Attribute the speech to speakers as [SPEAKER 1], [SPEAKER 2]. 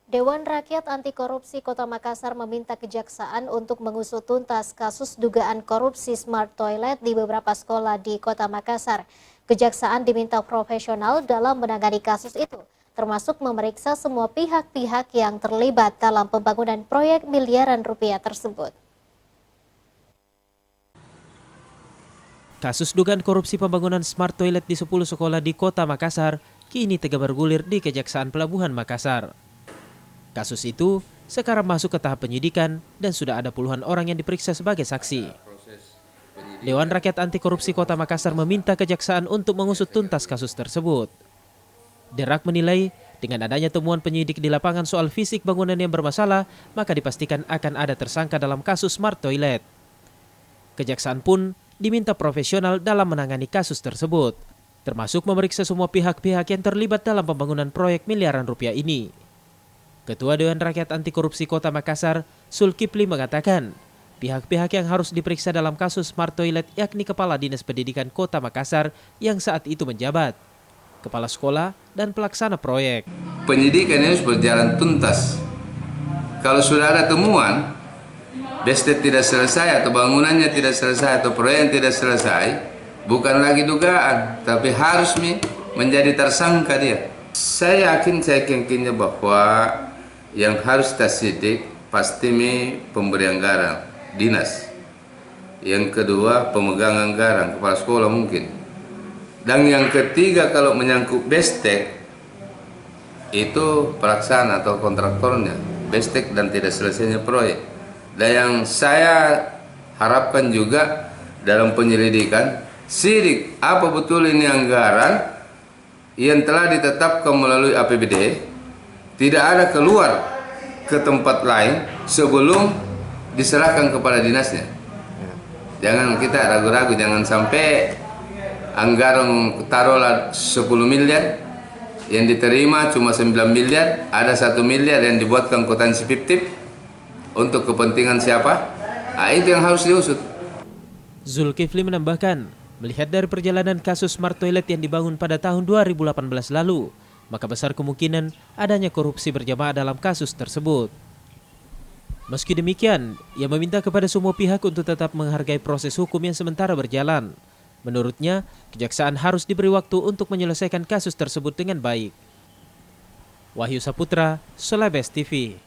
[SPEAKER 1] Dewan Rakyat Anti Korupsi Kota Makassar meminta kejaksaan untuk mengusut tuntas kasus dugaan korupsi smart toilet di beberapa sekolah di Kota Makassar. Kejaksaan diminta profesional dalam menangani kasus itu, termasuk memeriksa semua pihak-pihak yang terlibat dalam pembangunan proyek miliaran rupiah tersebut.
[SPEAKER 2] Kasus dugaan korupsi pembangunan smart toilet di 10 sekolah di Kota Makassar kini tengah bergulir di Kejaksaan Pelabuhan Makassar. Kasus itu sekarang masuk ke tahap penyidikan dan sudah ada puluhan orang yang diperiksa sebagai saksi. Dewan Rakyat Anti Korupsi Kota Makassar meminta kejaksaan untuk mengusut tuntas kasus tersebut. Derak menilai dengan adanya temuan penyidik di lapangan soal fisik bangunan yang bermasalah, maka dipastikan akan ada tersangka dalam kasus smart toilet. Kejaksaan pun diminta profesional dalam menangani kasus tersebut, termasuk memeriksa semua pihak-pihak yang terlibat dalam pembangunan proyek miliaran rupiah ini. Ketua Dewan Rakyat Anti Korupsi Kota Makassar, Zulkifli mengatakan, pihak-pihak yang harus diperiksa dalam kasus smart toilet yakni Kepala Dinas Pendidikan Kota Makassar yang saat itu menjabat, Kepala Sekolah, dan pelaksana proyek.
[SPEAKER 3] Penyidikan ini harus berjalan tuntas. Kalau sudah ada temuan, BST tidak selesai atau bangunannya tidak selesai atau proyek tidak selesai, bukan lagi dugaan, tapi harus menjadi tersangka dia. Saya yakinnya bahwa yang harus kita sidik pasti pemberi anggaran, dinas. Yang kedua pemegang anggaran, kepala sekolah mungkin. Dan yang ketiga kalau menyangkut bestek, itu pelaksana atau kontraktornya, bestek dan tidak selesainya proyek. Dan yang saya harapkan juga dalam penyelidikan, sidik apa betul ini anggaran yang telah ditetapkan melalui APBD, tidak ada keluar ke tempat lain sebelum diserahkan kepada dinasnya. Jangan kita ragu-ragu, jangan sampai anggaran taruhlah 10 miliar, yang diterima cuma 9 miliar, ada 1 miliar yang dibuatkan kwitansi fiktif untuk kepentingan siapa? Nah, itu yang harus diusut.
[SPEAKER 2] Zulkifli menambahkan, melihat dari perjalanan kasus smart toilet yang dibangun pada tahun 2018 lalu, maka besar kemungkinan adanya korupsi berjamaah dalam kasus tersebut. Meski demikian, ia meminta kepada semua pihak untuk tetap menghargai proses hukum yang sementara berjalan. Menurutnya, kejaksaan harus diberi waktu untuk menyelesaikan kasus tersebut dengan baik. Wahyu Saputra, Solebes TV.